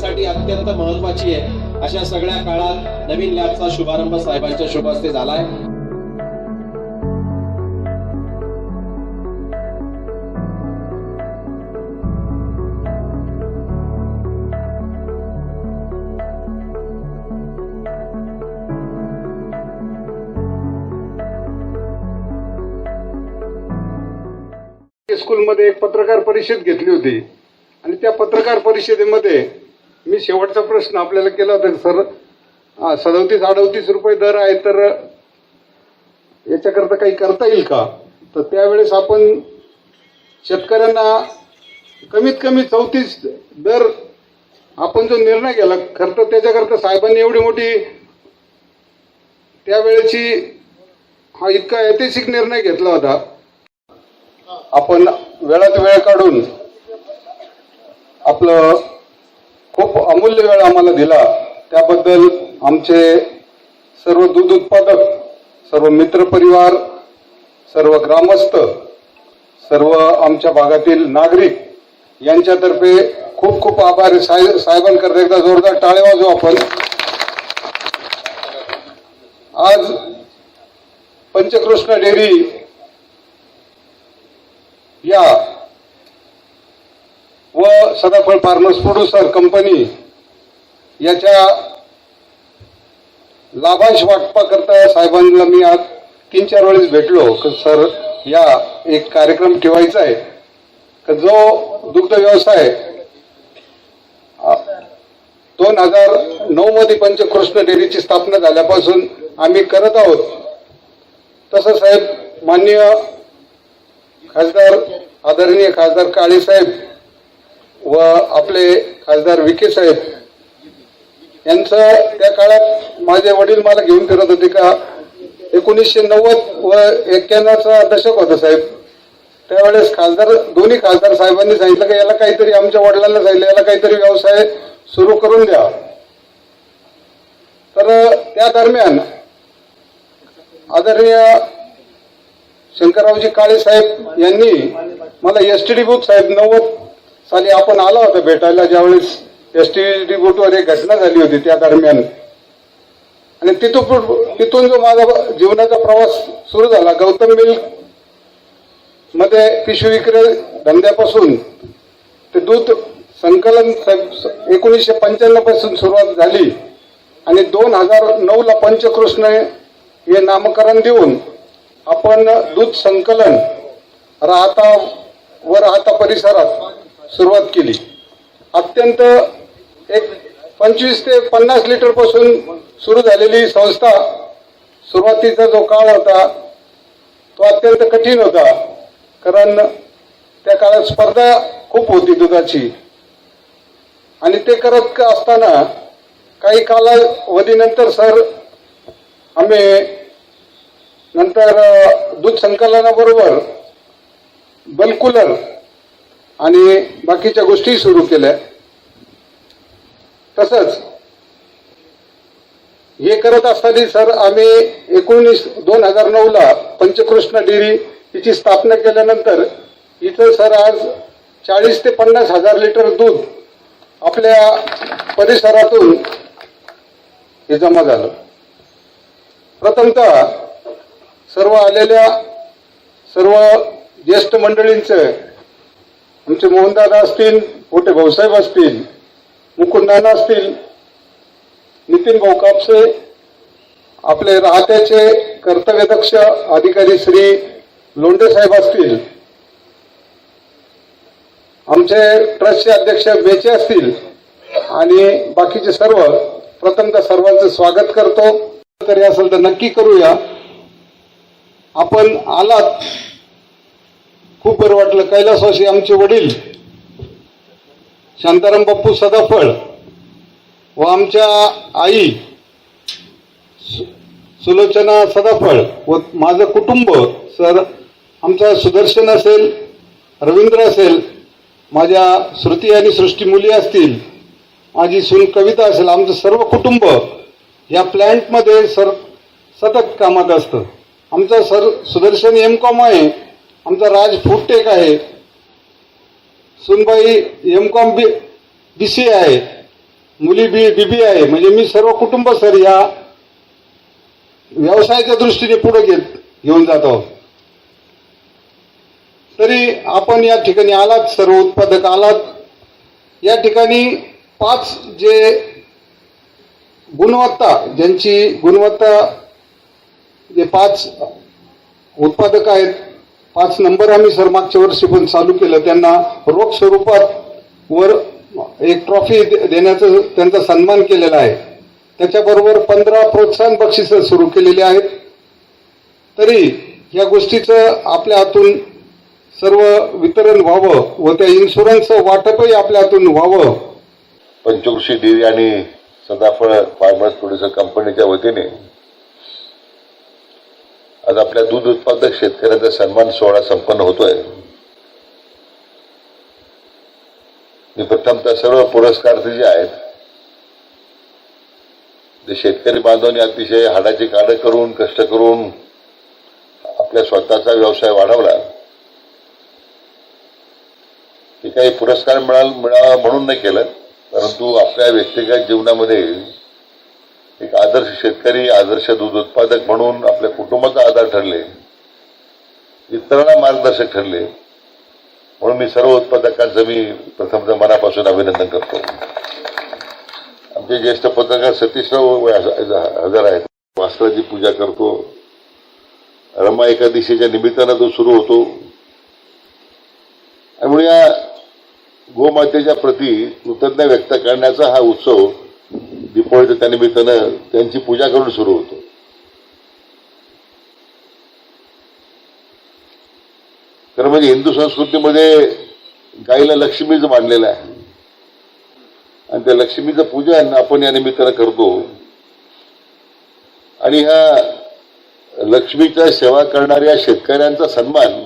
साठी अत्यंत महत्वाची आहे। अशा सगळ्या काळात नवीन लॅबचा शुभारंभ साहेबांच्या शुभ हस्ते झालाय। स्कूलमध्ये एक पत्रकार परिषद घेतली होती आणि त्या पत्रकार परिषदेमध्ये मी शेवटचा प्रश्न आपल्याला केला होता, सर 37-38 रुपये दर आहे तर याच्याकरता काही करता येईल का? तर त्यावेळेस आपण शेतकऱ्यांना कमीत कमी 34 दर आपण जो निर्णय घेतला, खरं तर त्याच्याकरता साहेबांनी एवढी मोठी त्यावेळेची हा इतका ऐतिहासिक निर्णय घेतला होता। आपण वेळात वेळ काढून आपलं खूप अमूल्य वेळ आम्हाला दिला, त्याबद्दल आमचे सर्व दूध उत्पादक, सर्व मित्र परिवार, सर्व ग्रामस्थ, सर्व आमच्या भागातील नागरिक यांच्यातर्फे खूप खूप आभार। साहेबांकरता एकदा जोरदार टाळ्या वाजवू आपण। आज पंचकृष्ण डेअरी या व सदाफळ फार्मर्स प्रोड्युसर कंपनी याच्या लाभांश वाटपाकरता साहेबांना मी आज 3-4 वेळेस भेटलो की सर या एक कार्यक्रम ठेवायचा आहे की जो दुग्ध व्यवसाय 2009 मध्ये पंचकृष्ण डेअरीची स्थापना झाल्यापासून आम्ही करत आहोत, तसं साहेब माननीय खासदार आदरणीय खासदार काळे साहेब व आपले खासदार विखे साहेब यांचं त्या काळात माझे वडील मला घेऊन फिरत होते का 1990 व 91चा दशक होता साहेब। त्यावेळेस दोन्ही खासदार साहेबांनी सांगितलं की याला काहीतरी, आमच्या वडिलांना सांगितलं याला काहीतरी व्यवसाय सुरू करून द्या। तर त्या दरम्यान आदरणीय शंकररावजी काळे साहेब यांनी मला एसटीडी बूथ साहेब 90 साली आपण आला होता भेटायला, ज्यावेळेस एसटीडी बूथवर एक घटना झाली होती त्या दरम्यान, आणि तिथून जो माझा जीवनाचा प्रवास सुरू झाला, गौतम मिल्क मध्ये पिशवी विक्री धंद्यापासून ते दूध संकलन 1995 पासून सुरुवात झाली आणि 2009 ला पंचकृष्ण हे नामकरण देऊन आपण दूध संकलन राहता परिसरात सुरुवात केली। अत्यंत एक 25 ते 50 लिटर पासून सुरू झालेली संस्था, सुरुवातीचा जो काळ होता तो अत्यंत कठीण होता, कारण त्या काळात स्पर्धा खूप होती दुधाची, आणि ते करत असताना काही कालावधीनंतर सर आम्ही नंतर दूध संकलनाबरोबर बल्कुलर आणि बाकीच्या गोष्टी सुरू केल्या। तसंच हे करत असताना सर आम्ही 2009 ला पंचकृष्ण डेअरी हिची स्थापना केल्यानंतर इथं सर आज 40 ते 50 हजार लिटर दूध आपल्या परिसरातून हे जमा झालं। प्रथमतः सर्व आलेल्या सर्व ज्येष्ठ मंडळींचे, आमचे मोहनदादा असतील, मोठे भाऊसाहेब असतील, मुकुंदनाना असतील, नितीन भाऊ कापसे, आपले राहत्याचे कर्तव्यदक्ष अधिकारी श्री लोंढे साहेब असतील, आमचे ट्रस्टचे अध्यक्ष बेचे असतील आणि बाकीचे सर्व, प्रथमतः सर्वांचं स्वागत करतो। तरी असेल तर नक्की करूया। आपण आलात, खूप बरं वाटलं। कैलासवासी आमचे वडील शांताराम बाप्पू सदाफळ व आमच्या आई सुलोचना सदाफळ व माझं कुटुंब सर, आमचा सुदर्शन असेल, रवींद्र असेल, माझ्या श्रुती आणि सृष्टी मुली असतील, माझी सून कविता असेल, आमचं सर्व कुटुंब या प्लॅन्टमध्ये सतत कामात असतं। आमचा सुदर्शन M.Com आहे, आमचा राज फूडटेक आहे, सुनबाई M.Com BCA आहे, मुली बीबी आहे, म्हणजे मी सर्व कुटुंब सर या व्यवसायाच्या दृष्टीने पुढे घेऊन जात आहोत. तरी आपण या ठिकाणी आलात, सर्व उत्पादक आलात. या ठिकाणी 5 जे ज्यांची गुणवत्ता जे 5 उत्पादक आहेत, 5 नंबर आम्ही सर मागच्या वर्षी पण चालू केलं. त्यांना रोख स्वरूपात वर एक ट्रॉफी देण्याचा त्यांचा सन्मान केलेला आहे. त्याच्याबरोबर 15 प्रोत्साहन बक्षिसं सुरू केलेली आहेत. तरी या गोष्टीचं आपल्या हातून सर्व वितरण व्हावं व त्या इन्शुरन्सचं वाटपही आपल्या हातून व्हावं. पंचकृषी डेअरी आणि सदाफळ फार्मर्स प्रोड्युसर कंपनीच्या वतीने आज आपल्या दूध उत्पादक शेतकऱ्यांचा सन्मान सोहळा संपन्न होतोय. मी प्रथमतः सर्व पुरस्कारार्थी जे आहेत जे शेतकरी बांधवांनी अतिशय हाडाची काढ करून कष्ट करून आपल्या स्वतःचा व्यवसाय वाढवला, ते काही पुरस्कार मिळावा म्हणून नाही केलं, परंतु आपल्या व्यक्तिगत जीवनामध्ये एक आदर्श शेतकरी, आदर्श दूध उत्पादक म्हणून आपल्या कुटुंबाचा आधार ठरले, इतरांना मार्गदर्शक ठरले. म्हणून मी सर्व उत्पादकांचं मी प्रथमतः मनापासून अभिनंदन करतो. आमचे ज्येष्ठ पत्रकार सतीशराव हजर आहेत. वासराची पूजा करतो. रमा एकादशीच्या निमित्तानं तो सुरू होतो. त्यामुळे या गोमातेच्या प्रती कृतज्ञता व्यक्त करण्याचा हा उत्सव दीपावलीच्या त्यानिमित्तानं त्यांची पूजा करून सुरू होतो. खरं म्हणजे हिंदू संस्कृतीमध्ये गाईला लक्ष्मीच मानलेलं आहे आणि त्या लक्ष्मीचं पूजन आपण या निमित्तानं करतो. आणि ह्या लक्ष्मीच्या सेवा करणाऱ्या शेतकऱ्यांचा सन्मान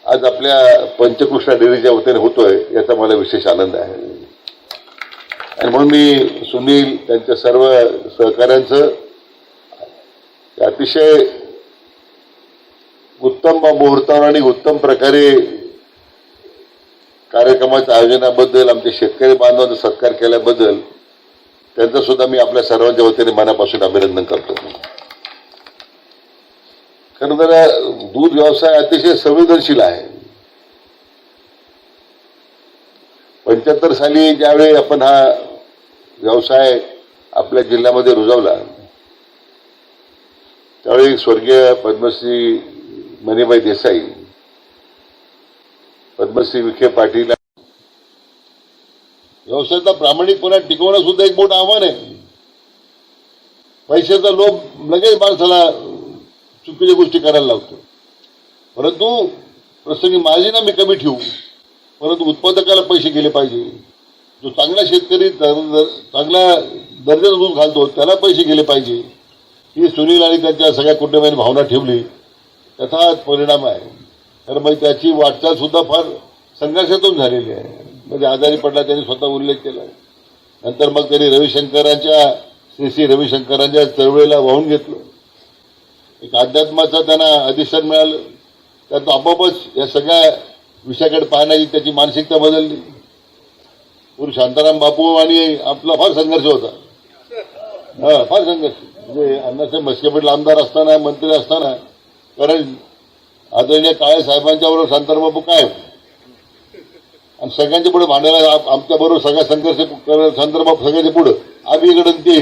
आज आपल्या पंचकृष्णा डेअरीच्या वतीने होतोय, याचा मला विशेष आनंद आहे. आणि म्हणून मी सुनील त्यांच्या सर्व सहकाऱ्यांचं अतिशय उत्तम मुहूर्तावर आणि उत्तम प्रकारे कार्यक्रमाच्या आयोजनाबद्दल, आमच्या शेतकरी बांधवांचा सत्कार केल्याबद्दल त्यांचं सुद्धा मी आपल्या सर्वांच्या वतीने मनापासून अभिनंदन करतो. खरं तर दूध व्यवसाय अतिशय संवेदनशील आहे. 75 साली ज्यावेळी आपण हा व्यवसाय आपल्या जिल्ह्यामध्ये रुजवला, त्यावेळी स्वर्गीय पद्मश्री मणिबाई देसाई, पद्मश्री विखे पाटील, व्यवसायाचा प्रामाणिकपणा टिकवणं सुद्धा एक मोठं आव्हान आहे. पैशाचा लोभ लगेच माणसाला चुकीच्या गोष्टी करायला लावतो. परंतु प्रसंगी मार्जिन आम्ही कमी ठेवू, परंतु उत्पादकाला पैसे गेले पाहिजे. जो चांगला शेतकरी चांगला दर्जाचं दूध घालतो त्याला पैसे गेले पाहिजे, ही सुनील आणि त्यांच्या सगळ्या कुटुंबांनी भावना ठेवली. त्याचा हा परिणाम आहे. तर मग त्याची वाटचाल सुद्धा फार संघर्षातून झालेली आहे. म्हणजे आजारी पडला त्यांनी स्वतः उल्लेख केला. नंतर मग त्यांनी श्री रविशंकरांच्या चळवळीला वाहून घेतलं. एक अध्यात्माचं त्यांना अधिष्ठान मिळालं. त्यात आपोआपच या सगळ्या विषयाकडे पाहण्याची त्याची मानसिकता बदलली. पूर्वी शांताराम बापू आणि आपला फार संघर्ष होता. फार संघर्ष. म्हणजे अण्णासाहेब म्हस्के पाटील आमदार असताना, मंत्री असताना, कारण आदरणीय काळे साहेबांच्या बरोबर शांताराम बापू काय आणि सगळ्यांच्या पुढे भांडायला आमच्या बरोबर सगळा संघर्ष शांताराम बापू सगळ्यांच्या पुढे आम्ही इकडे ते